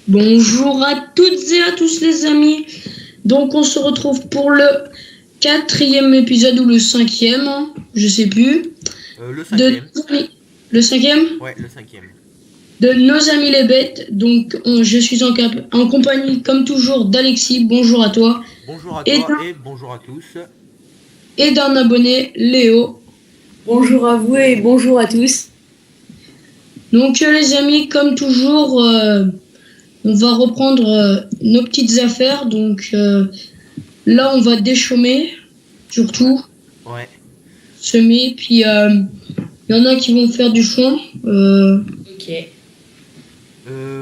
Bonjour à toutes et à tous les amis. Donc on se retrouve pour le 4e épisode ou le 5e, hein, je sais plus. Le 5e. Le 5e Ouais, le 5e. de nos amis les bêtes. Donc je suis en compagnie comme toujours d'Alexis. Bonjour à toi. Bonjour à Et toi et bonjour à tous. d'un abonné, Léo. Bonjour à vous et bonjour à tous. Donc les amis, comme toujours, on va reprendre nos petites affaires. Donc là, on va déchaumer, surtout. Ouais. Semer, puis il y en a qui vont faire du foin. Ok.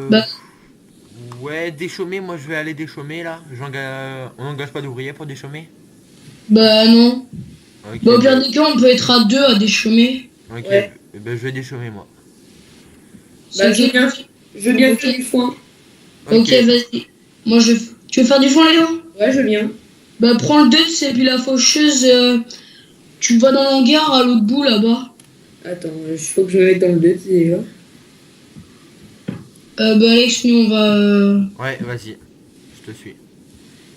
Bah. Ouais, déchaumer, moi je vais aller déchaumer là. On n'engage pas d'ouvriers pour déchaumer. Bah non. Ok, Bah, au pire des cas, on peut être à deux à déchaumer. Ok, Ouais. ben je vais déchaumer moi. Bah, je veux bien faire du foin. Ok, vas-y. Moi, Tu veux faire du foin, Léo? Ouais, je veux bien. Bah, prends le 2, et puis la faucheuse, tu vas dans l'hangar à l'autre bout là-bas. Attends, il faut que je me mette dans le 2 déjà. Bah, Alex, nous on va. Ouais, vas-y, je te suis.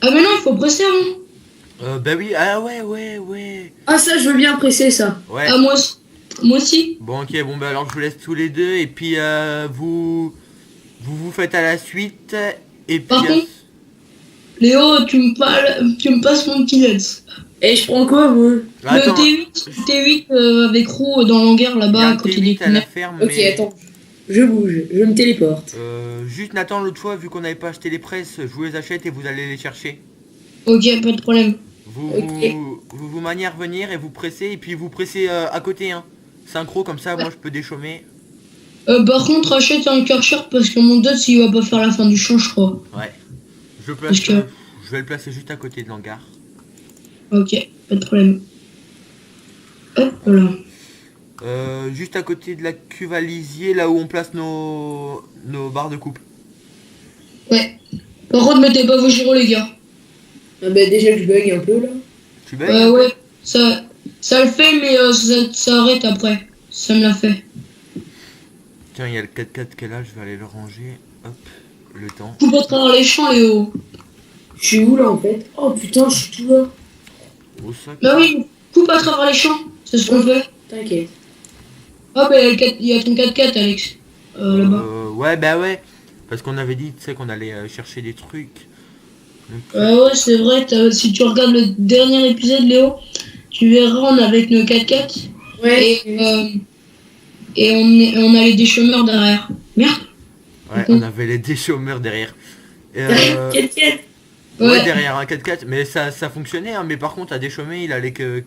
Ah, mais non, il faut presser, hein. Bah oui, ah ouais. Ah, ça, je veux bien presser ça. Ouais. Ah, moi aussi. Moi aussi. Bon, ok, bon, bah alors je vous laisse tous les deux et puis vous faites à la suite et puis. Par contre, Léo, tu me passes mon petit lens. Et je prends quoi, moi? Attends, Le T8 avec roue dans l'hangar il y a là-bas un à côté T8 des à la fenêtres. ferme, Ok, mais. attends. Je bouge, je me téléporte. Juste Nathan, l'autre fois, vu qu'on n'avait pas acheté les presses, je vous les achète et vous allez les chercher. Ok, pas de problème. Ok. Vous maniez à revenir et vous pressez, et puis vous pressez à côté, hein. Synchro, comme ça, moi je peux déchaumer. Par contre, achète un Karcher parce que mon dot, il va pas faire la fin du champ, je crois. Ouais. Je vais le placer juste à côté de l'hangar. Ok, pas de problème. Hop, voilà. Juste à côté de la cuve à lisier, là où on place nos barres de coupe. Ouais. Par contre, mettez pas vos gyros, les gars. Ah bah déjà que je bug un peu là. Tu bugs Ouais, ça le fait, mais ça arrête après. Ça me l'a fait. Tiens, il y a le 4x4 qui est là, je vais aller le ranger. Hop, le temps. Coupe à travers les champs, Léo. Je suis où là en fait? Oh putain, je suis tout là. Au sac. Bah oui, coupe à travers les champs. C'est ce qu'on fait. T'inquiète. Ah bah il y a ton 4x4, Alex. Là-bas. Ouais, bah ouais. Parce qu'on avait dit, tu sais, qu'on allait chercher des trucs. Donc, Ouais, c'est vrai. Si tu regardes le dernier épisode, Léo, tu verras, on est avec nos 4x4. Ouais. Et on a les déchômeurs derrière. Merde. ouais, on avait les déchômeurs derrière. T'inquiète. Ouais, derrière un 4x4, mais ça fonctionnait, hein, mais par contre, à déchaumer, il allait que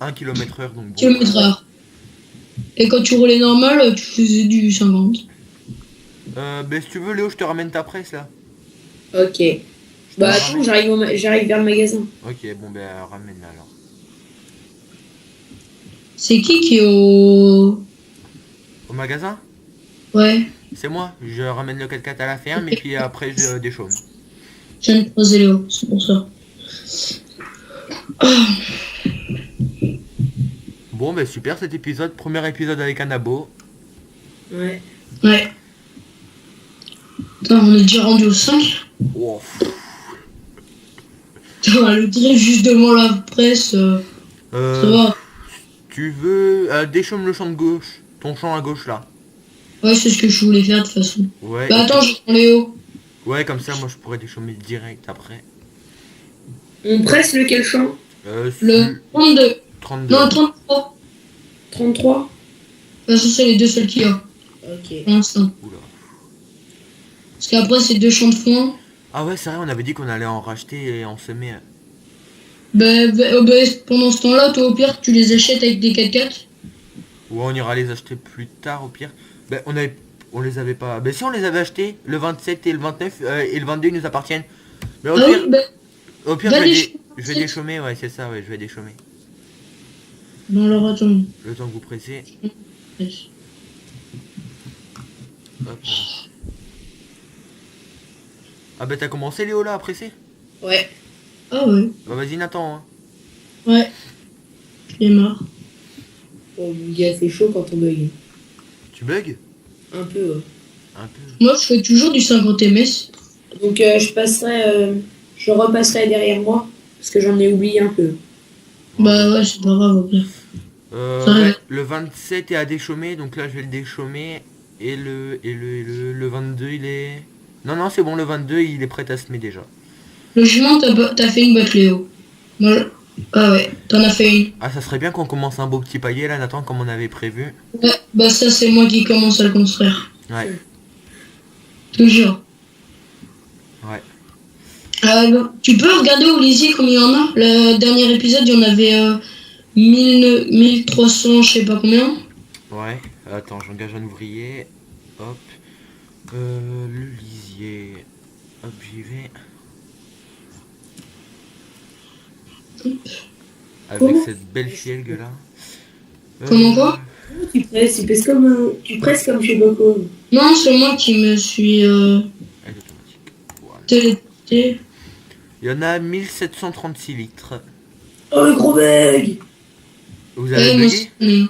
1 km/h. Donc bon, Kilomètre heure. Et quand tu roulais normal, tu faisais du 50. bah, si tu veux, Léo, je te ramène ta presse là. Ok. Bah attends, j'arrive vers le magasin. Ok, bon, bah, ramène-la alors. C'est qui est au... Au magasin? Ouais, C'est moi, je ramène le 4x4 à la ferme et puis après, je déchaume. je viens de croiser Léo, c'est pour ça. Bon, bah, super cet épisode. Premier épisode avec un abo. Ouais. Ouais. Attends, on est déjà rendu au 5. Oh. Putain, le trait juste devant la presse, ça va. Tu veux... déchaume le champ de gauche. Ton champ à gauche là. Ouais, c'est ce que je voulais faire de toute façon. Ouais. Bah attends, je prends Léo. Ouais, comme ça, moi, je pourrais déchaumer direct après. On presse lequel champ? Le 32. 32. Non, 33. 33? De toute façon, c'est les deux seuls qu'il y a Ok. pour l'instant. Oula. Parce qu'après, c'est deux champs de foin. Ah ouais, c'est vrai, on avait dit qu'on allait en racheter et en semer. Bah, pendant ce temps-là, toi, au pire, tu les achètes avec des 4x4. Ou on ira les acheter plus tard au pire. Ben on les avait pas. Ben si on les avait achetés, le 27 et le 29 et le 22 ils nous appartiennent. Mais Ah oui, bah, au pire va je vais déchaumer, ouais c'est ça, ouais, je vais déchaumer. non, alors attends. Le temps que vous pressez. Hop. Ah bah t'as commencé Léo là à presser? Ouais. Ah ouais, Bah vas-y Nathan. Hein. ouais. J'en ai marre. Oh mon gars, c'est chaud quand on bug. Tu bugs? Un peu, ouais. Un peu. Moi, je fais toujours du 50 ms. Donc je repasserai derrière moi parce que j'en ai oublié un peu. Bah ouais, c'est pas grave, au pire. Ça Ouais, arrive. le 27 est à déchaumer, donc là je vais le déchaumer. Et le 22 il est... Non, non, c'est bon, le 22 il est prêt à se mettre déjà. Logiquement, t'as fait une botte Léo. Moi, ah ouais, t'en as fait une. Ah, ça serait bien qu'on commence un beau petit paillet là, Nathan, comme on avait prévu. Ouais, bah ça, c'est moi qui commence à le construire. Ouais, Toujours. ouais. Tu peux regarder au lycée combien il y en a. Le dernier épisode, il y en avait 1300, je sais pas combien. Ouais, attends, j'engage un ouvrier. Hop. Le lisier. Hop, j'y vais. Avec Comment cette belle fielgue là. Comment quoi? Tu presses comme chez Boko. Non, c'est moi qui me suis Elle est automatique. Voilà. télété. Il y en a 1736 litres. Oh le gros bug. Vous avez moi bugué? aussi.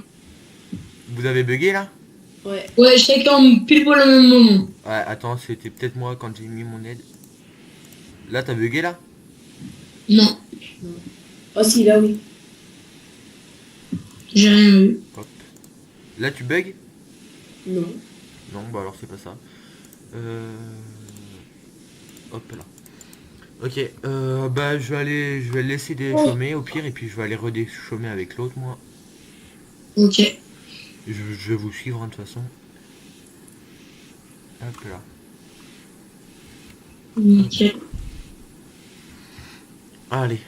Vous avez bugué là? Ouais. Ouais, chacun pile poil au même moment. Ouais, attends, c'était peut-être moi quand j'ai mis mon aide. Là, t'as bugué là? Non, Oh si là oui. j'ai rien eu. Hop. Là, tu bugs? Non. Non, bah alors c'est pas ça. Hop là. Ok, bah je vais le laisser déchaumer au pire et puis je vais aller redéchaumer avec l'autre moi. Ok. Je vais vous suivre hein, de toute façon. Hop là. Nickel. Allez.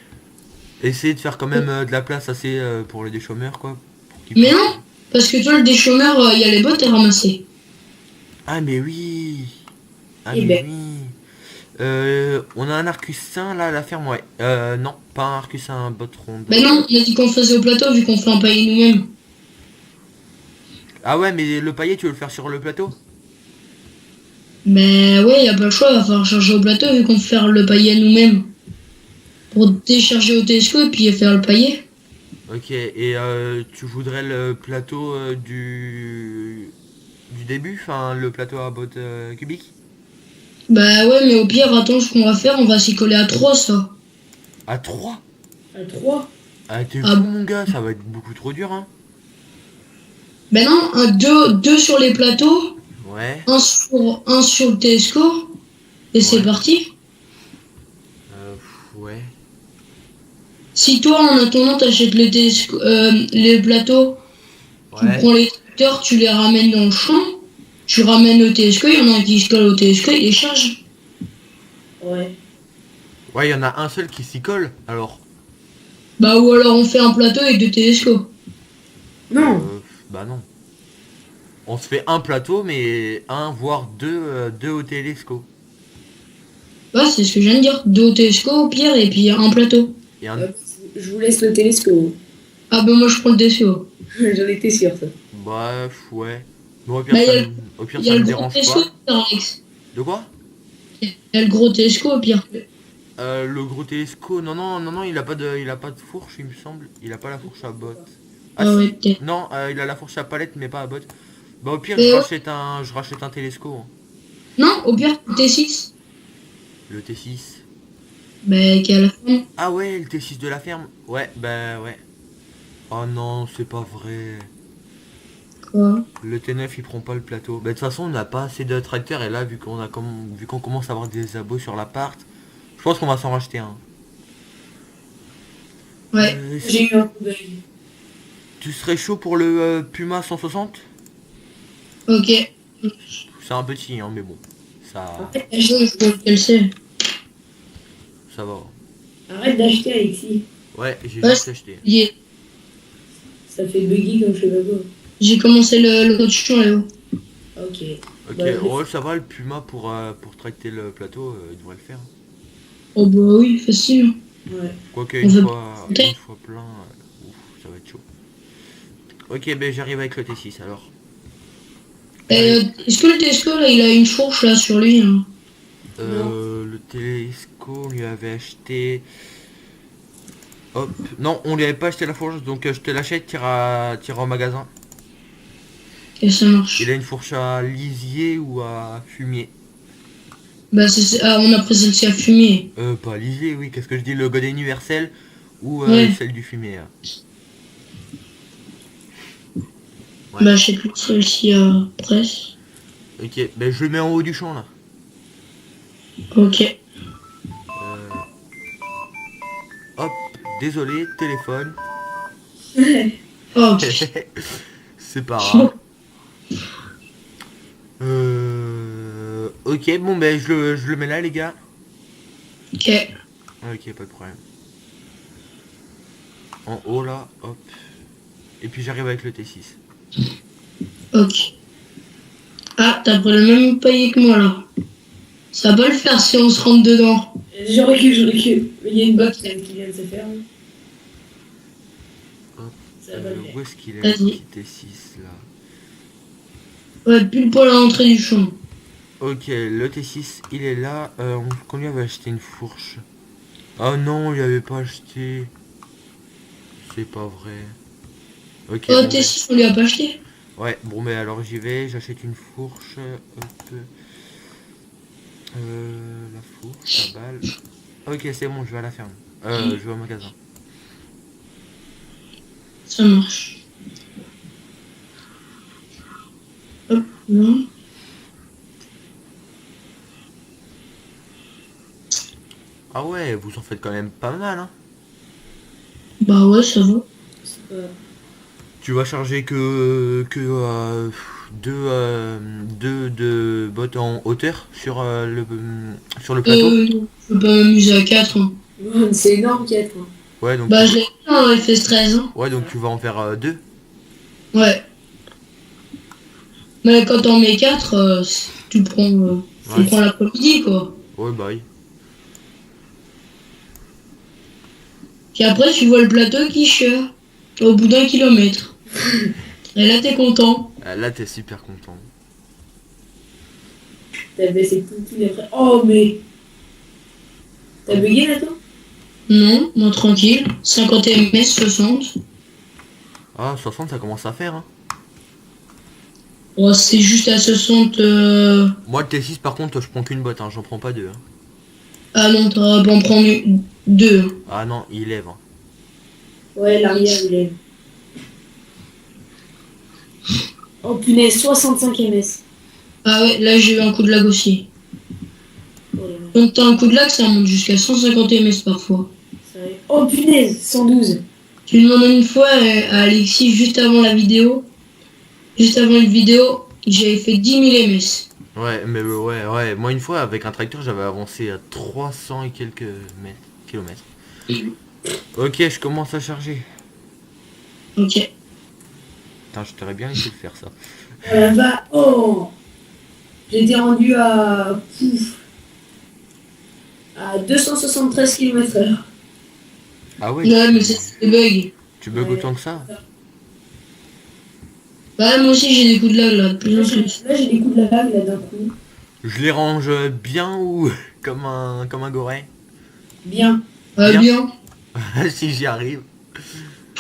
Essayez de faire quand même de la place assez pour les déchaumeurs quoi. Pour qu'ils Mais puissent- non, parce que toi, le déchômeur, il y a les bottes à ramasser. Ah mais oui. Ah Eh mais ben. oui. On a un arcussin là à la ferme, ouais. Non, pas un arcussin, un bot ronde. Ben non, on a dit qu'on le faisait au plateau vu qu'on fait un paillet nous-mêmes. Ah ouais, mais le paillet, tu veux le faire sur le plateau? Ben ouais, y a pas le choix, il va falloir charger au plateau vu qu'on fait faire le paillet nous-mêmes. Pour décharger au TSCO et puis faire le paillet. Ok, et tu voudrais le plateau du début, enfin le plateau à botte cubique? Bah ouais, mais au pire, attends, ce qu'on va faire, on va s'y coller à 3 ça. À 3? À 3. Ah t'es Ah fou bon. mon gars, ça va être beaucoup trop dur hein. Ben non, deux sur les plateaux, Ouais, un sur le TSCO, et c'est ouais, parti. ouais. Si toi, en attendant, t'achètes le TSCO, les plateaux, tu Ouais. prends les tracteurs, tu les ramènes dans le champ, tu ramènes au TSCO, il y en a un qui se colle au TSCO, il les charge. Ouais. Ouais, il y en a un seul qui s'y colle, alors. Bah ou alors on fait un plateau et deux TSCO. Non. Bah non. On se fait un plateau, mais un, voire deux au télescope. Bah c'est ce que je viens de dire, deux au TSCO au pire, et puis un plateau. Et un... Hop, je vous laisse le télescope. Ah bah moi je prends le TSCO. J'en étais sûr ça. Bref, ouais. Bon, au pire, Bah au pire il y ça a me le gros dérange TSCO, pas. Alex. De quoi? Il y a le gros TSCO au pire. Le gros télescope, non, il a pas de fourche, il me semble. Il a pas la fourche à botte. Ah Ah ouais, si. peut-être. Non, il a la fourche à palette, mais pas à botte. Bah au pire, Mais je rachète un télescope. Hein. non, au pire, le T6. Le T6. Bah qui est à la fin. Ah ouais, le T6 de la ferme. Ouais, bah ouais. Oh non, c'est pas vrai. Quoi? Le T9 il prend pas le plateau. Bah de toute façon on n'a pas assez de tracteurs et là vu qu'on commence à avoir des abos sur l'appart, je pense qu'on va s'en racheter un. Ouais. J'ai eu un coup d'œil. Tu serais chaud pour le Puma 160? Ok. C'est un petit hein mais bon. Ça Je pense qu'elle sait. ça va. Arrête d'acheter Alexis. Ouais, j'ai Ouais, juste acheté. Ça fait buggy comme je sais pas quoi. J'ai commencé le production Léo. Ok. Ok, Bah, ouais ça va le Puma pour tracter le plateau, il devrait le faire. Oh bah oui, facile. Ouais. Quoique On veut- Ok. une fois plein, ouf, ça va être chaud. Ok, ben j'arrive avec le T6 alors. Est-ce que le Tesco là, il a une fourche là sur lui hein? Le télescope, on lui avait acheté. Hop. Non, on lui avait pas acheté la fourche, donc je te l'achète, t'iras au magasin. Et ça marche. Il a une fourche à lisier ou à fumier? Bah, on a pris celle-ci à fumier. Pas lisier, oui, qu'est-ce que je dis? Le godet universel ou Ouais. celle du fumier là. Ouais. Bah, je sais plus celle-ci à presse. Ok, ben je le mets en haut du champ là. Ok. Hop, désolé, téléphone. Oh, C'est pas grave. Ok, bon ben je le mets là les gars. ok. Ok, pas de problème. En haut là, hop. Et puis j'arrive avec le T6. Ok. Ah, t'as pris le même paillet que moi là. Ça va le faire si on se rentre dedans. Je recule. Il y a une box qui vient de se faire. Hop. Ça va le faire. Où est-ce qu'il est, Vas-y. le petit T6 là? Ouais, pile pour l'entrée du champ. Ok, le T6 il est là. On lui avait acheté une fourche. Oh non, on lui avait pas acheté. C'est pas vrai. Ok. Oh, bon, T6, on lui a pas acheté. ouais, bon mais alors j'y vais, j'achète une fourche. Hop. La fourche, la balle. Ok, c'est bon, je vais à la ferme. Je vais au magasin. Ça marche. Hop, non. Ah ouais, vous en faites quand même pas mal, hein. Bah ouais, ça va. C'est pas- Tu vas charger que deux bottes en hauteur sur le plateau. Non, je peux pas m'amuser à 4. Hein. C'est énorme, 4. Ouais, donc Bah, je l'ai fait en FS13. Hein. ouais, donc tu vas en faire deux. Ouais. Mais quand t'en mets 4, tu prends, tu Ouais. prends l'après-midi, quoi. Ouais, bah oui. Puis après, tu vois le plateau qui chère au bout d'1 kilomètre. Et là, t'es content. Là, t'es super content. T'as baissé tout les frais. Oh, mais. T'as bugué là, toi? Non, moi tranquille. 50 ms, 60. Ah, 60, ça commence à faire, hein. Oh, c'est juste à 60. Moi, le T6, par contre, je prends qu'une botte, hein. J'en prends pas deux. Hein. Ah non, t'auras pas en prendre 2. Ah non, il lève. Hein. Ouais, l'arrière, il est. Oh, punaise, 65 ms. Ah ouais, là, j'ai eu un coup de lag aussi. Oh, là là. Donc, t'as un coup de lag, ça monte jusqu'à 150 ms parfois. Oh, punaise, 112. Tu demandais une fois à Alexis, juste avant la vidéo. Juste avant une vidéo, j'avais fait 10 000 ms. Ouais, mais ouais. Moi, une fois, avec un tracteur, j'avais avancé à 300 et quelques kilomètres. Ok, je commence à charger. Ok. Putain, je t'aurais bien laissé le faire, ça. Bah, oh. J'étais rendu à. Pouf. À 273 km/h. Ah ouais, Ouais, mais c'est des bugs. tu bugs Ouais. autant que ça? Bah, moi aussi, j'ai des coups de lag là, de plus en plus. Là, j'ai des coups de lag là d'un coup. Je les range bien ou comme un goret? Bien. Bien. Bien. Si j'y arrive.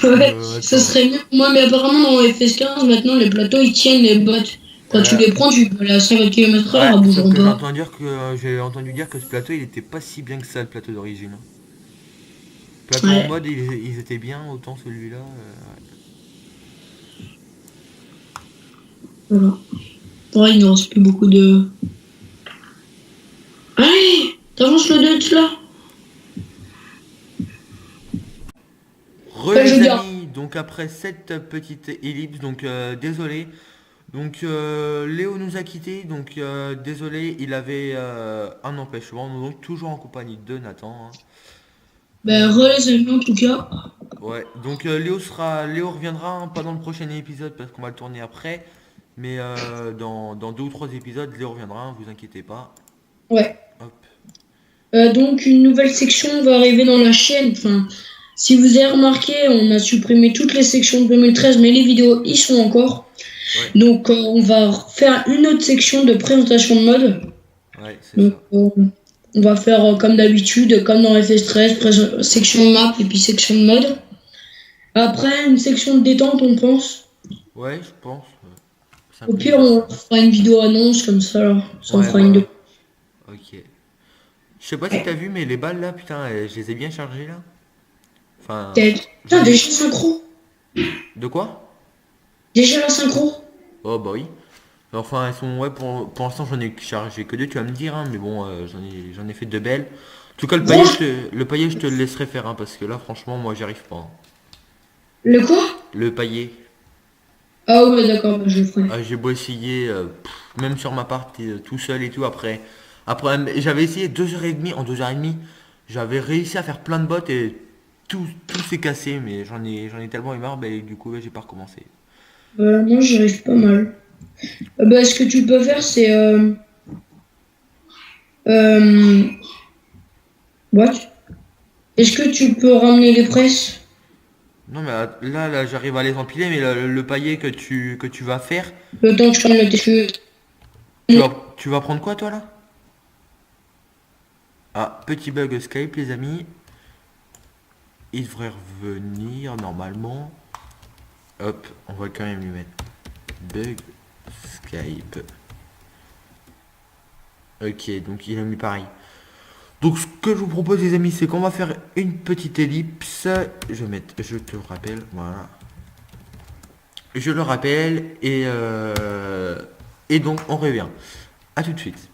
Ouais, Attends. ça serait mieux. Moi, mais apparemment, dans FS15, maintenant, les plateaux, ils tiennent les bottes. Quand tu les prends, tu peux aller à 50 km/h, Ouais, elles sauf bougeront que j'ai pas. entendu dire que ce plateau, il était pas si bien que ça, le plateau d'origine. Plateau Ouais. en mode, ils étaient bien, autant celui-là. Voilà. Ouais, il ne reste plus beaucoup de. Allez, t'avances le Dutch là. Re Ouais, je les garde. amis, donc après cette petite ellipse, donc désolé. Donc Léo nous a quittés, donc désolé, il avait un empêchement, donc toujours en compagnie de Nathan. Hein. Ben, relais amis en tout cas. Ouais, donc Léo reviendra, hein, pas dans le prochain épisode parce qu'on va le tourner après, mais dans 2 ou 3 épisodes, Léo reviendra, hein, vous inquiétez pas. Ouais. Hop. Donc, une nouvelle section va arriver dans la chaîne. Enfin, si vous avez remarqué, on a supprimé toutes les sections de 2013, mais les vidéos y sont encore. Ouais. Donc, on va faire une autre section de présentation de mode. Ouais, c'est Donc, ça. on va faire comme d'habitude, comme dans FS13, section map et puis section de mode. Après, une section de détente, on pense. Ouais, je pense. Au pire, on fera une vidéo annonce comme ça, là. Ça en Ouais, fera une voilà. de... Ok. Je sais pas si t'as vu, mais les balles là, putain, je les ai bien chargées là. Enfin, Putain, j'en ai. déjà synchro. De quoi? Déjà la synchro. Oh bah oui. Enfin, elles sont, ouais, pour l'instant, j'en ai chargé que deux, tu vas me dire, hein, mais bon, j'en ai fait deux belles. En tout cas, Franchement, le paillet, je te le laisserai faire, hein, parce que là, franchement, moi, j'y arrive pas, hein. le quoi? Le paillet, Ah ouais, d'accord, bah, je le ferai. j'ai beau essayer, même sur ma partie, tout seul et tout, après, j'avais essayé 2h30, en 2h30, j'avais réussi à faire plein de bottes et tout s'est cassé, mais j'en ai tellement eu marre, bah, du coup, ouais, j'ai pas recommencé. Moi, j'y arrive pas mal. Bah, ce que tu peux faire, c'est... euh, what? Est-ce que tu peux ramener les presses? Non, mais là, j'arrive à les empiler, mais le paillet que tu vas faire, Le temps que je prenne le cheveux. tu vas prendre quoi, toi, là? Ah, petit bug Skype, les amis. Il devrait revenir normalement. Hop, on va quand même lui mettre bug Skype. Ok, donc il a mis pareil. Donc ce que je vous propose, les amis, c'est qu'on va faire une petite ellipse. Je te rappelle, voilà. Je le rappelle et donc on revient. À tout de suite.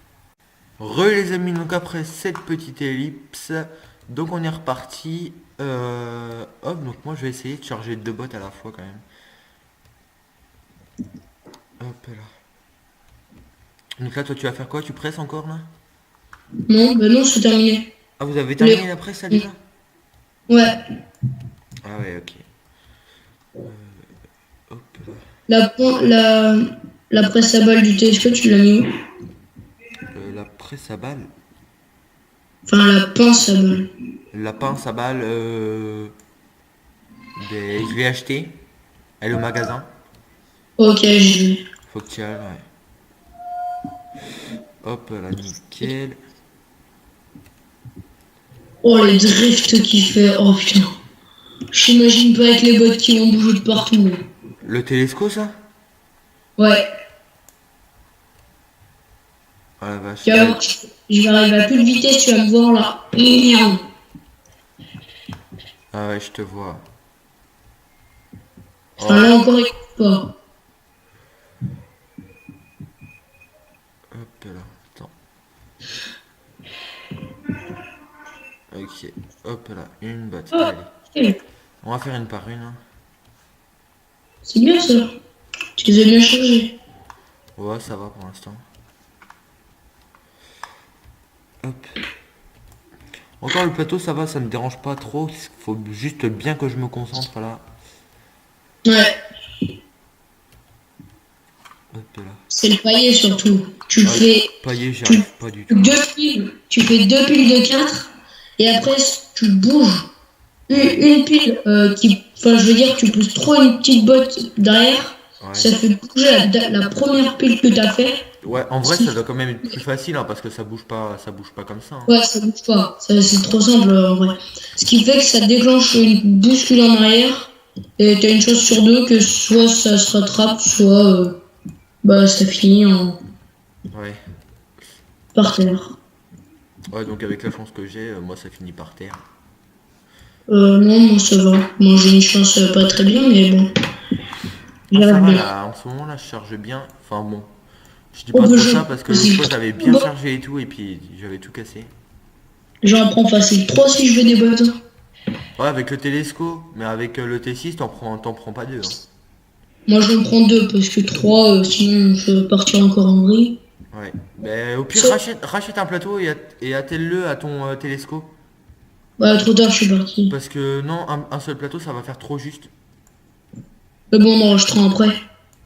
Les amis, donc après cette petite ellipse, donc on est reparti. Hop, donc moi je vais essayer de charger deux bottes à la fois quand même. Hop là. Donc là, toi, tu vas faire quoi? Tu presses encore là? Non, bah non, c'est terminé. Ah, vous avez Les- terminé la presse ça déjà? Ouais, Ah ouais, ok. Hop là. la presse à balle du TSK, tu l'as mis où? La presse à balle. Enfin, la pince à balle. La pince à balle, je l'ai acheté. Elle est au magasin. Ok, j'y vais. Faut que tu ailles, ouais. Hop là, nickel. Oh, les drifts qu'il fait. Oh putain. J'imagine pas avec les bottes qui vont bouger de partout. Le télesco, ça? Ouais. Ah la vache. Tu vas voir, je vais arriver à plus de vitesse, tu vas me voir là. Miam. Ah ouais, je te vois. Enfin, là encore, il pas. Hop là, attends. Ok, hop là, une botte. Ah, Allez, ok. on va faire une par une, hein. C'est bien ça. Tu les as bien chargés. Ouais, ça va pour l'instant. Hop. Encore le plateau, ça va, ça me dérange pas trop. Faut juste bien que je me concentre là. Ouais. Hop là. C'est le paillet surtout. Tu Ah, fais paillet, j'y arrive pas du tout. deux piles. Tu fais deux piles de 4 et après tu bouges une pile qui. Enfin, je veux dire, tu pousses trop une petite botte derrière. Ouais. Ça fait bouger la première pile que tu as fait. Ouais, en vrai, ça doit quand même être plus facile, hein, parce que ça bouge pas comme ça, hein. Ouais, ça bouge pas. C'est trop simple en vrai. Ce qui fait que ça déclenche une bouscule en arrière. Et t'as une chance sur deux que soit ça se rattrape, soit bah ça finit Ouais. par terre. Ouais, donc avec la chance que j'ai, moi ça finit par terre. Non, moi ça va. Moi j'ai une chance pas très bien, mais bon. Ah, ça J'arrive va bien. là, en ce moment là, je charge bien. Enfin bon, je dis Oh, pas bah, trop ça parce que l'autre fois j'avais bien Bon, chargé et tout, et puis j'avais tout cassé. j'en prends facile 3 si je veux des bottes. Ouais, avec le télesco, mais avec le T6, t'en prends pas deux, hein. Moi j'en prends 2 parce que 3 sinon je vais partir encore en vrille. Ouais. Mais au pire, Ça- rachète un plateau et attelle-le à ton télesco. Bah trop tard je suis parti. Parce que non, un seul plateau, ça va faire trop juste. Mais bon on en rachètera après.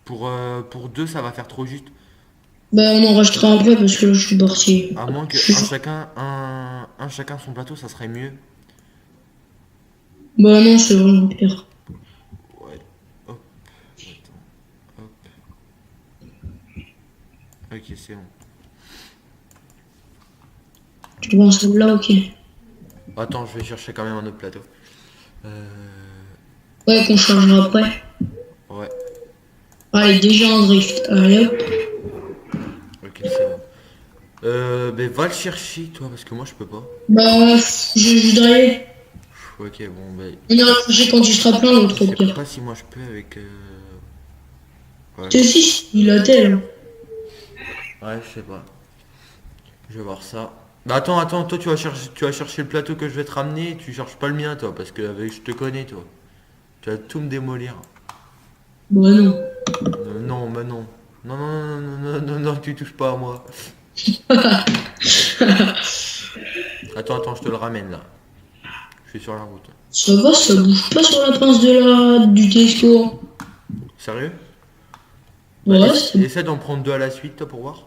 Pour deux, ça va faire trop juste. Bah on en rachètera après parce que là je suis parti. À moins que Je suis- un chacun son plateau, ça serait mieux. Bah non c'est vraiment pire. Ouais. Hop. Attends. Hop. Ok, c'est bon. Tu vois celle-là, ok. Attends, je vais chercher quand même un autre plateau. Ouais qu'on chargera après. Ouais. Ah Allez, déjà en drift. Allez hop. Ok, c'est bon. Ben va le chercher toi parce que moi je peux pas. Bah, je voudrais. Ok, bon ben. On ira chercher quand tu seras plein, l'autre Je au sais pire. pas si moi je peux avec. Ouais, C'est si, il a tel. ouais, je sais pas. Je vais voir ça. Bah attends, toi tu vas chercher le plateau que je vais te ramener, tu cherches pas le mien toi, parce que je te connais toi. Tu vas tout me démolir. Bah non. Non, mais non. Non, non, non, non, non, non, non, tu touches pas à moi. Attends, je te le ramène là. Je suis sur la route. Ça va, ça bouge pas sur la pince du Tesco. Sérieux? Bah, Ouais, c'est essaie d'en prendre deux à la suite toi pour voir.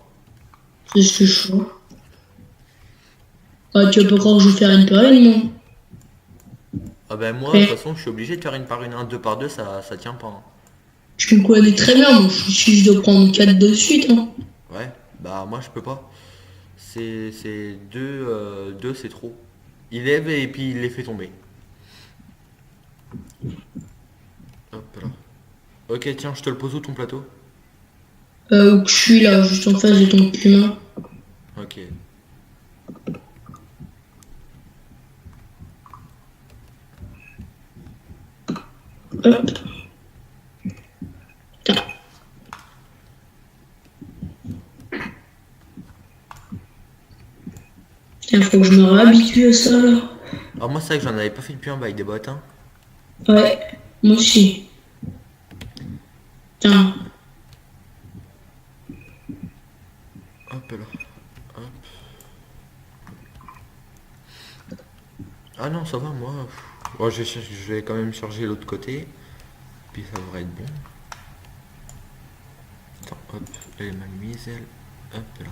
ce que je vois. Ah, tu vas pas croire que je vais faire une par une, moi. Ah ben moi, de toute Eh, façon, je suis obligé de faire une par une, un deux par deux, ça tient pas, hein. tu me connais très bien, moi. Si je dois prendre 4 de suite, hein. Ouais, bah moi je peux pas. C'est deux c'est trop. Il lève et puis il les fait tomber. Hop là. Ok, tiens, je te le pose où ton plateau? Où que je suis là, juste en face de ton puma. Ok. Hop. Putain. Putain, faut que je me réhabitue à ça, là. Alors moi c'est vrai que j'en avais pas fait depuis un bail des bottes, hein. Ouais, moi aussi. Putain. Hop là. Hop. Ah non, ça va moi. Bon, je vais quand même charger l'autre côté. Puis ça devrait être bon. Attends, hop, elle est mal mise elle. Hop là.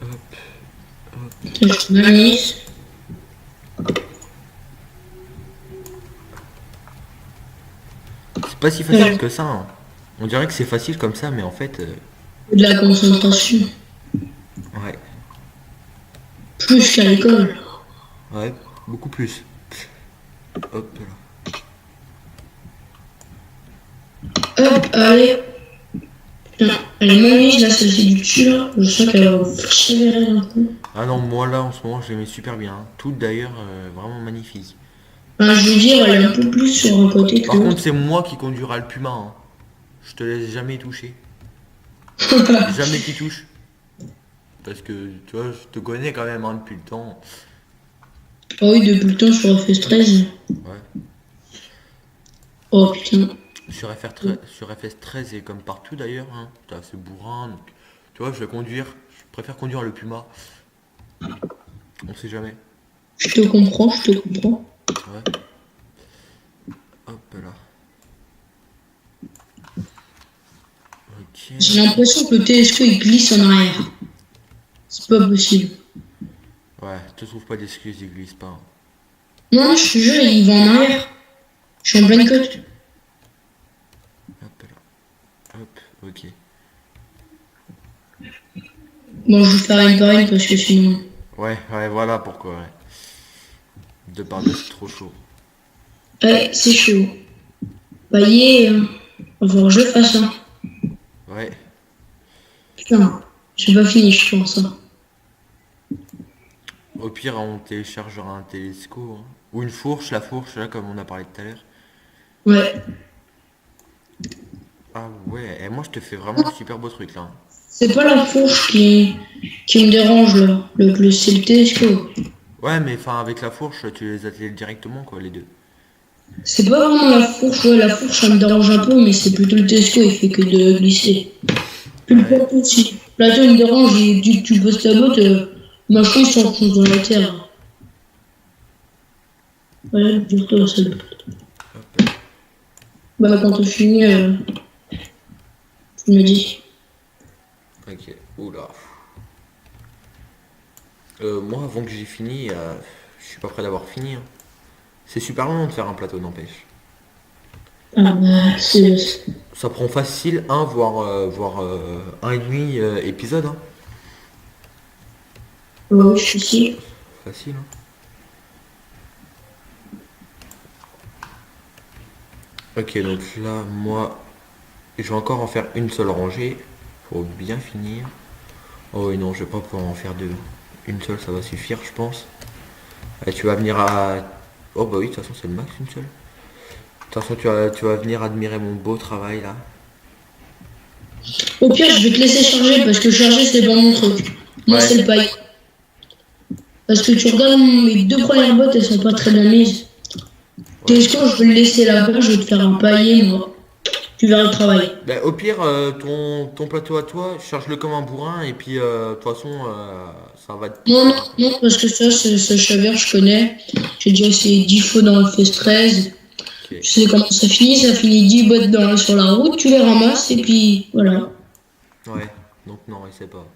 Hop, hop. Putain, je suis mal mise. C'est pas si facile que ça, hein. On dirait que c'est facile comme ça, mais en fait, De la concentration. ouais, Plus qu'à l'école. ouais, beaucoup plus. Hop là. Hop, allez. Putain, elle est mal mise, là, celle-ci du dessus, là. Je sens qu'elle va persévérer un peu. Ah non, moi là en ce moment, je les mets super bien, hein. Toutes d'ailleurs, vraiment magnifiques. Enfin, je veux dire, elle est un peu plus sur un côté que Par contre, l'autre. c'est moi qui conduira le Puma, hein. Je te laisse jamais y toucher. Jamais t'y touches. Parce que, tu vois, je te connais quand même, hein, depuis le temps. Ah oui, depuis le temps, sur FS13. Ouais. Oh putain. Sur FS13 et comme partout d'ailleurs, hein, t'es assez bourrin. Donc, tu vois, je préfère conduire le Puma. On sait jamais. Je te comprends, je te comprends. Ouais. Hop là. Ok. J'ai l'impression que le TSQ il glisse en arrière. C'est pas possible. Ouais, te trouve pas d'excuses, il glisse pas, hein. Non, je te jure, il va en arrière. Je suis en pleine côte. Hop là. Hop, ok. Bon, je vais faire une par une parce que sinon. Ouais, voilà pourquoi, ouais. Deux par deux, c'est trop chaud. Ouais, c'est chaud. Bah, va falloir que je le fasse, hein. Ouais. Putain, j'ai pas fini, je pense, hein. Au pire, on téléchargera un télescope, hein. Ou une fourche, la fourche, là, comme on a parlé tout à l'heure. Ouais. Ah ouais, et moi je te fais vraiment un super beau truc là, hein. C'est pas la fourche qui me dérange, là. C'est le TSQ. Ouais, mais enfin, avec la fourche, tu les attelais directement, quoi, les deux. C'est pas vraiment la fourche, ouais, la fourche ça me dérange un peu, mais c'est plutôt le Tesco, il fait que de glisser. Puis le Ouais. plateau aussi. Le plateau il me dérange, et dès que tu poses ta botte, machin il s'enfonce dans la terre. Voilà, le plateau, ça doit. Hop. Bah quand t'as fini, tu me dis. Ok, oula. Moi, avant que j'ai fini, je suis pas prêt d'avoir fini, hein. C'est super long de faire un plateau, n'empêche. Ah bah, c'est. Ça prend facile un, voire un et demi épisode, hein. Ouais, je suis sûr. Facile, hein. Ok, donc là, moi, je vais encore en faire une seule rangée. Faut bien finir. Oh oui, non, je vais pas pouvoir en faire deux. Une seule, ça va suffire, je pense. Et tu vas venir à... Oh bah oui, de toute façon, c'est le max, une seule. De toute façon, tu vas venir admirer mon beau travail, là. Au pire, je vais te laisser charger parce que charger, c'est pas mon truc. Moi, Ouais, c'est le paille. Parce que tu regardes mes deux premières bottes, elles sont pas très bien mises. ouais. T'es sûr, je vais le laisser là-bas, je vais te faire un paillet, moi. Tu verras le travail. Ben, au pire, ton plateau à toi, charge-le comme un bourrin, et puis, de toute façon, ça va être Non, non, pour... non, parce que ça, c'est ce chavère, je connais. J'ai déjà essayé 10 fois dans le Fest 13. Ok. Tu sais comment ça finit 10 bottes sur la route, tu les ramasses, et puis voilà. Ouais, donc non, essaie pas.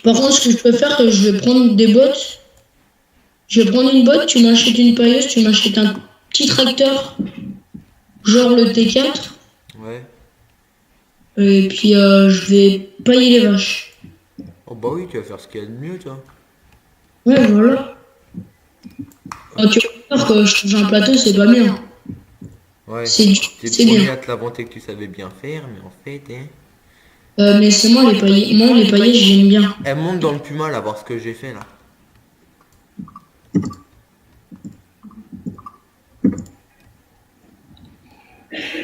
Par contre, ce que je peux faire, c'est que je vais prendre des bottes. Je vais prendre une botte, tu m'achètes une pailleuse, tu m'achètes un petit tracteur, genre le T4, Ouais. et puis je vais pailler les vaches. Oh bah oui, tu vas faire ce qu'il y a de mieux, toi. Ouais, voilà. Ah, tu vas voir que je change un plateau, c'est pas bien. Ouais. C'est T'es le c'est premier bien. à te l'inventer que tu savais bien faire, mais en fait, hein... Mais c'est moi les paillets. Moi, les paillets, j'aime bien. Elle monte dans le Puma, là, voir ce que j'ai fait, là.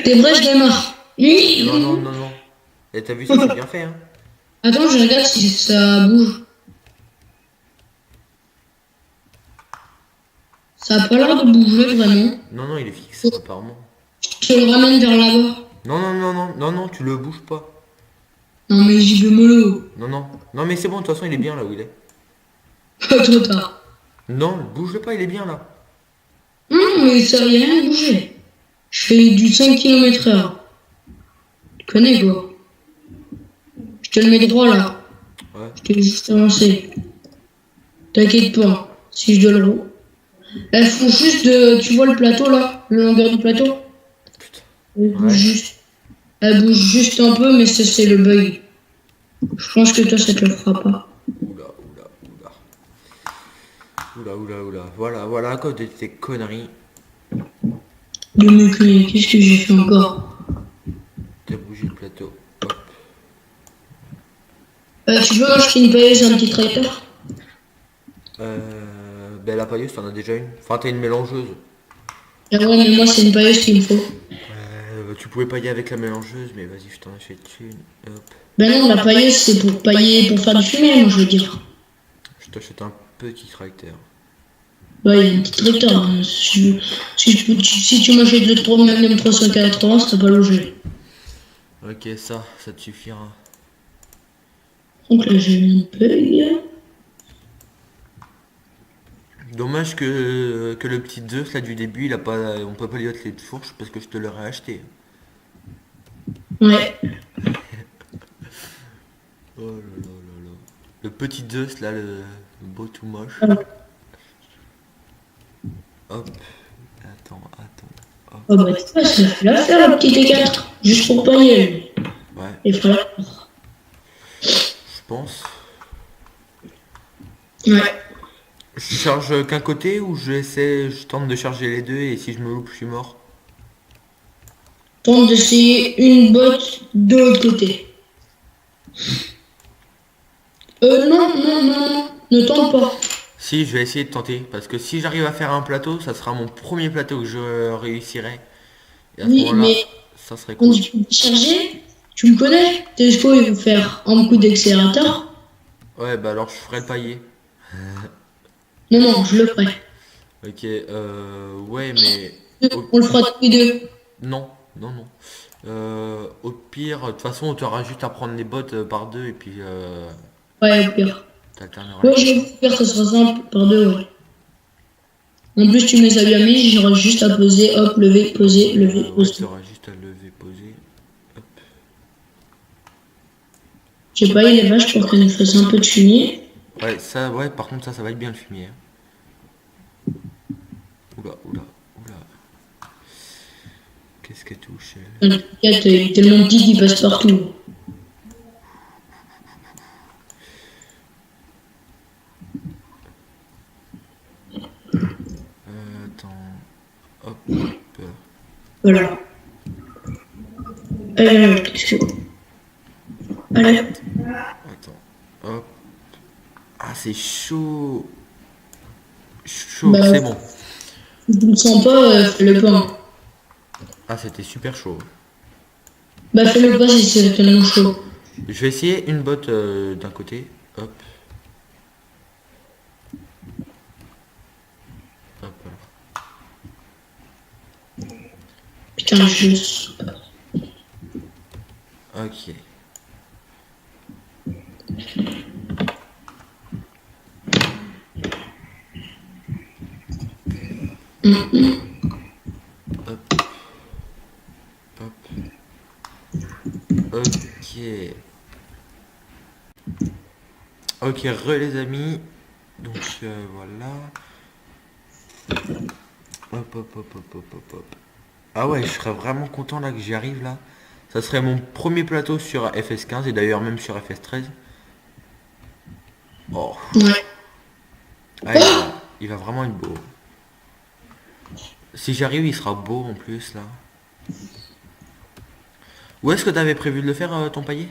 T'es vrai, je démarre. Non, non, non, non. Et t'as vu ça, c'est bien fait, hein. Attends, je regarde si ça bouge. Ça a pas l'air de bouger vraiment. Non, non, il est fixe, apparemment. Je te le ramène vers là-bas. Non, non, non, non, non, non, tu le bouges pas. Non, mais j'y vais mollo. Non, non. Non, mais c'est bon, de toute façon, il est bien là où il est. Pas trop tard. Non, bouge-le pas, il est bien là. Mais ça n'a rien bougé. Je fais du 5 km/h. Tu connais quoi? Je te le mets droit là. Ouais, Je t'ai juste avancé. T'inquiète pas. Si je dois le rouler. Elles font juste de. Tu vois le plateau là? Le longueur du plateau? putain. Elle bouge Ouais. juste. Elle bouge juste un peu, mais ça, c'est le bug. Je pense que toi, ça te le fera pas. Oula, oula, oula. Oula, oula, oula. Voilà, voilà, à cause de tes conneries, De me connaître. Qu'est-ce que j'ai fait encore? t'as bougé le plateau. Hop. Tu veux m'acheter une pailleuse et un petit tracteur? Ben la pailleuse, t'en as déjà une. Enfin, t'as une mélangeuse. Ah ouais, mais moi, c'est une pailleuse qu'il me faut. Tu pouvais pailler avec la mélangeuse, mais vas-y, je t'en achète une. Hop. Ben non, la pailleuse, c'est pour pailler, pour faire du fumier, moi, je veux dire. Je t'achète un petit tracteur. Ouais, il y a un petit tracteur. Hein. Si tu m'achètes le 3 Magnum 380, ça va pas loger. Ok, ça te suffira. Donc là, j'ai mis un bug. Dommage que le petit Zeus là du début, il a pas, on peut pas lui mettre les fourches parce que je te l'aurais acheté. Ouais. Oh là là là là. Le petit Zeus là, le beau tout moche. Voilà. Hop. Attends. Hop. Oh bah, tu vois, ça fait l'affaire, le petit T4. Juste pour pailler. Ouais, Il fera je pense. Ouais. Je charge qu'un côté ou je tente de charger les deux et si je me loupe, je suis mort. Tente d'essayer une botte de l'autre côté. Non. Ne tente pas. Si, je vais essayer de tenter parce que si j'arrive à faire un plateau, ça sera mon premier plateau que je réussirai. Et à ce Oui, moment-là, mais ça serait quand cool. je vais charger, tu me connais. Tesco, il va faire un coup d'accélérateur. Ouais, bah alors je ferai le paillet. Non, je le ferai. Ok, ouais, mais On le fera tous les deux. non, non, non. Au pire, de toute façon, tu auras juste à prendre les bottes par deux et puis Ouais, au pire. t'alterneras Ouais, les je vais bottes. faire, ça sera simple, par deux, ouais. En plus, tu mets ça bien mis, j'aurai juste à poser, hop, lever, poser, lever, Ouais, poser. tu auras juste à lever, poser. Hop. J'ai paillé les vaches pour qu'elles nous fassent un peu de fumier. Ouais, ça, ouais, par contre, ça va être bien le fumier, hein. Oula, oula, oula. Qu'est-ce qu'elle touche, elle? Le T4, il est tellement petit qu'il passe partout. Attends. Hop. Voilà. Allez, texture. Allez. Attends. Hop. Ah, c'est chaud. Chaud, Bah, c'est bon. si tu le sens pas, fais-le pas. Hein. Ah, c'était super chaud. Bah, fais-le pas si c'est tellement chaud. Je vais essayer une botte d'un côté. Hop. Hop, voilà. Putain, Ok. Hop. Hop. Ok. Ok, les amis. Donc voilà. Hop, hop, hop, hop, hop, hop, hop. Ah ouais, je serais vraiment content là que j'y arrive là. Ça serait mon premier plateau sur FS15 et d'ailleurs même sur FS13. Oh. Ouais. Ah, il va vraiment être beau. Si j'arrive, il sera beau en plus là. Où est-ce que t'avais prévu de le faire ton paillet?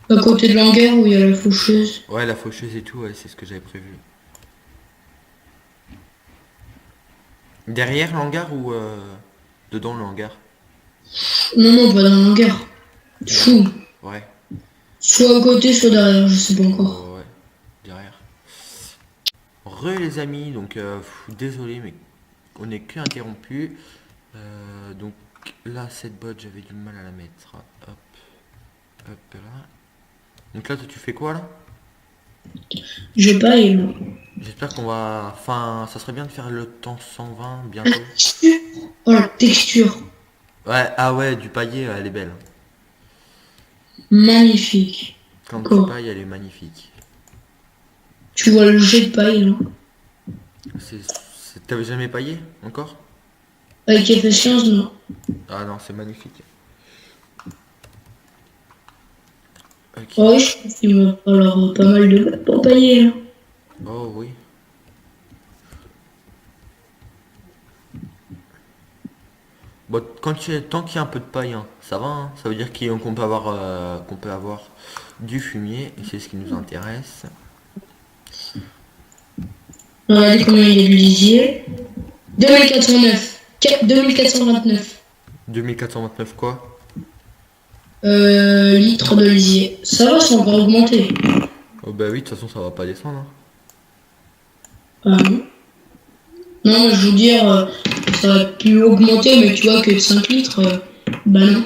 À côté de l'hangar où il y a la faucheuse. Ouais, la faucheuse et tout, ouais, c'est ce que j'avais prévu. Derrière le hangar ou dedans le hangar? Non, non, pas dans l'hangar. Fou. Ouais, Soit à côté, soit derrière, je sais pas encore. ouais, derrière. Les amis, donc désolé mais on n'est que interrompu. Donc là cette botte j'avais du mal à la mettre. Hop, hop là. Donc là toi, tu fais quoi là? Je paille, moi. J'espère qu'on va... Enfin, ça serait bien de faire le temps 120 bientôt. Oh, la texture. Ouais, ah ouais, du paillet, elle est belle. Magnifique. Quand tu Quoi? pailles, elle est magnifique. Tu vois le jet de paille, là. T'avais jamais paillé encore? Avec FS15, non. Ah non, c'est magnifique. Ok. Oh, oui, je pense qu'il va falloir pas mal de pour pailler, là. Oh oui. Bon, tant qu'il y a un peu de paille, hein, ça va, hein. Ça veut dire qu'on peut avoir du fumier, et c'est ce qui nous intéresse. Regardez combien il y a de lisier. 2409. 2429 2429 quoi? litres de lisier. Ça va, c'est encore augmenté. Oh bah oui, de toute façon ça va pas descendre, hein. Ah non. Non, mais je veux dire, ça va plus augmenter, mais tu vois que 5 litres, bah non.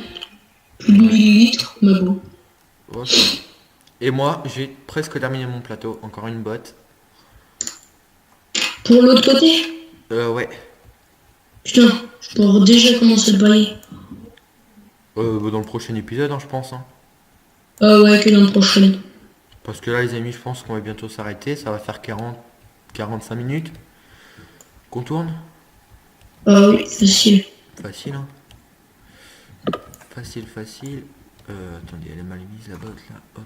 Plus de millilitres, mais bon. Ok. Et moi, j'ai presque terminé mon plateau. Encore une botte. Pour l'autre côté, Ouais. putain, je pourrais déjà commencer le pailler. Dans le prochain épisode, hein, je pense, hein. Ah ouais, que dans le prochain. Parce que là, les amis, je pense qu'on va bientôt s'arrêter. Ça va faire 45 minutes qu'on tourne. Ah oui, facile. Facile, hein. Facile, facile. Attendez, elle est mal mise la botte là. Hop.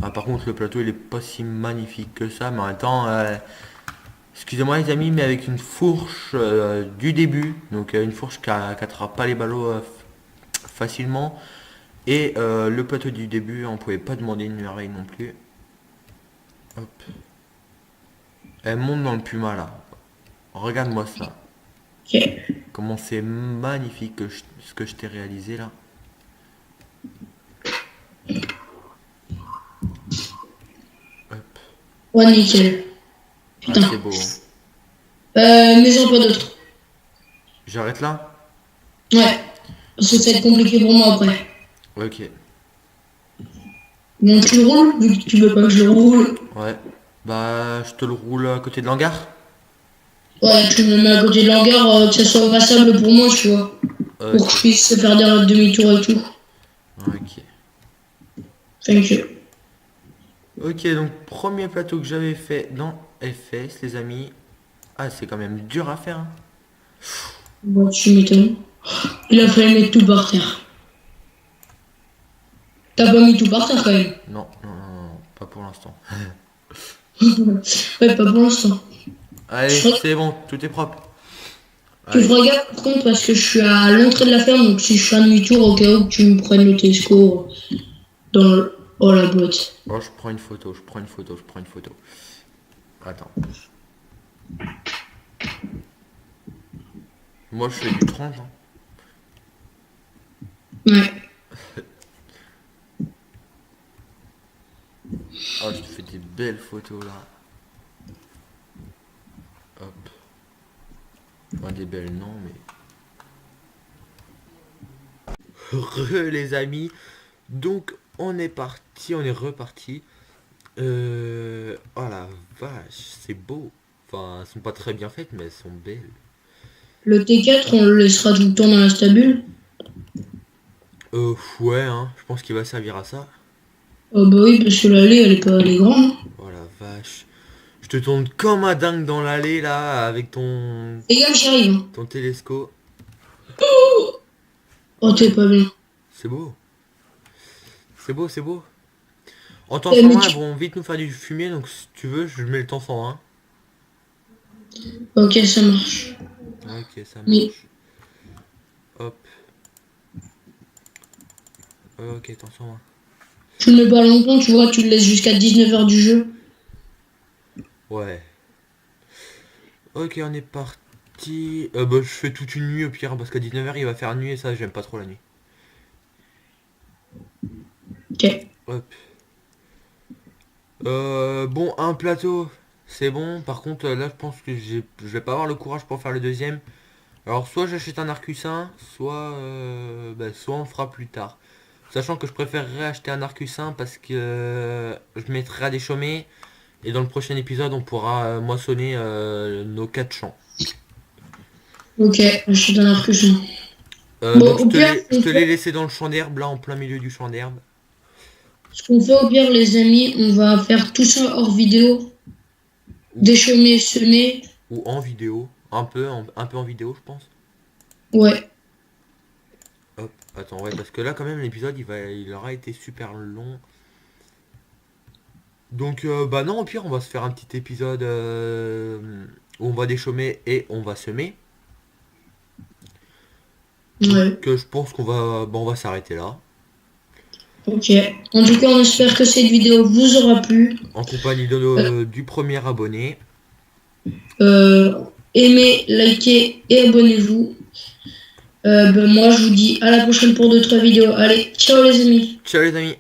Ah, par contre, le plateau il est pas si magnifique que ça, mais en même temps, excusez-moi les amis, mais avec une fourche du début, donc une fourche qui attrape pas les ballots facilement, et le plateau du début, on pouvait pas demander une merveille non plus. Hop. Elle monte dans le Puma là. Regarde-moi ça. Ok. Comment c'est magnifique ce que je t'ai réalisé là. Hop. Ouais, nickel. Ah, Putain. c'est beau, hein. Mais j'en ai pas d'autres. J'arrête là? Ouais. Parce que ça va être compliqué pour moi après. Ok. Donc tu le roules, vu que tu veux pas que je le roule. Ouais. Bah, je te le roule à côté de l'hangar. Ouais, tu me mets à côté de l'hangar, que ça soit passable pour moi, tu vois. Pour que je puisse faire des demi-tours et tout. Ok. Thank you. Ok, donc premier plateau que j'avais fait dans FS, les amis. Ah, c'est quand même dur à faire, hein. Bon, tu m'étonnes. Il a fallu mettre tout par terre. T'as pas mis tout par terre quand même. Non, non, non, non, pas pour l'instant. Ouais, pas pour l'instant. Allez, Je crois- c'est bon, tout est propre. Tu Allez. feras gaffe par contre parce que je suis à l'entrée de la ferme, donc si je fais un demi-tour, au cas où que tu me prennes le Tesco dans oh, la boîte. Oh, je prends une photo, je prends une photo, je prends une photo. Attends. Moi, je fais du 30. Hein. Ouais. Oh, je te fais des belles photos là. Hop. Enfin, des belles, non, mais. Re les amis. Donc, on est parti, on est reparti. Oh la vache, c'est beau. Enfin, elles sont pas très bien faites, mais elles sont belles. Le T4, on le laissera tout le temps dans la stabule. Ouais, hein, je pense qu'il va servir à ça. Oh bah oui, parce que l'allée, elle est grande. Oh la vache. Je te tourne comme un dingue dans l'allée là, avec ton, Les gars, j'arrive. Hein. ton télescope. Oh, t'es pas bien. C'est beau. C'est beau, c'est beau. En temps Mais 101, tu- elles vont vite nous faire du fumier, donc si tu veux, je mets le temps 101. Ok, ça marche. Ok, ça Mais marche. Hop. Ok, temps 101. tu le mets pas longtemps, tu vois, tu le laisses jusqu'à 19h du jeu. Ouais. Ok, on est parti. Bah, je fais toute une nuit au pire, parce qu'à 19h, il va faire nuit et ça, j'aime pas trop la nuit. Ok. Hop. Bon, un plateau, c'est bon. Par contre, là, je pense que je vais pas avoir le courage pour faire le deuxième. Alors, soit j'achète un Arcussin, soit, soit on le fera plus tard. Sachant que je préférerais acheter un Arcussin parce que je mettrai à déchaumer. Et dans le prochain épisode, on pourra moissonner nos 4 champs. Ok, je suis dans l'arc-en-ciel. Bon, Donc, au pire, je te l'ai laissé dans le champ d'herbe, là, en plein milieu du champ d'herbe. ce qu'on fait au pire, les amis, on va faire tout ça hors vidéo. Déchaumer, semer. Ou en vidéo. Un peu en vidéo, je pense. Ouais. Hop, attends, ouais, parce que là, quand même, l'épisode, il aura été super long. Donc, bah non, au pire, on va se faire un petit épisode où on va déchaumer et on va semer. Ouais. Que je pense qu'on va, on va s'arrêter là. Ok. En tout cas, on espère que cette vidéo vous aura plu. En compagnie du premier abonné. Aimez, likez et abonnez-vous. Ben moi, je vous dis à la prochaine pour d'autres vidéos. Allez, ciao les amis. Ciao les amis.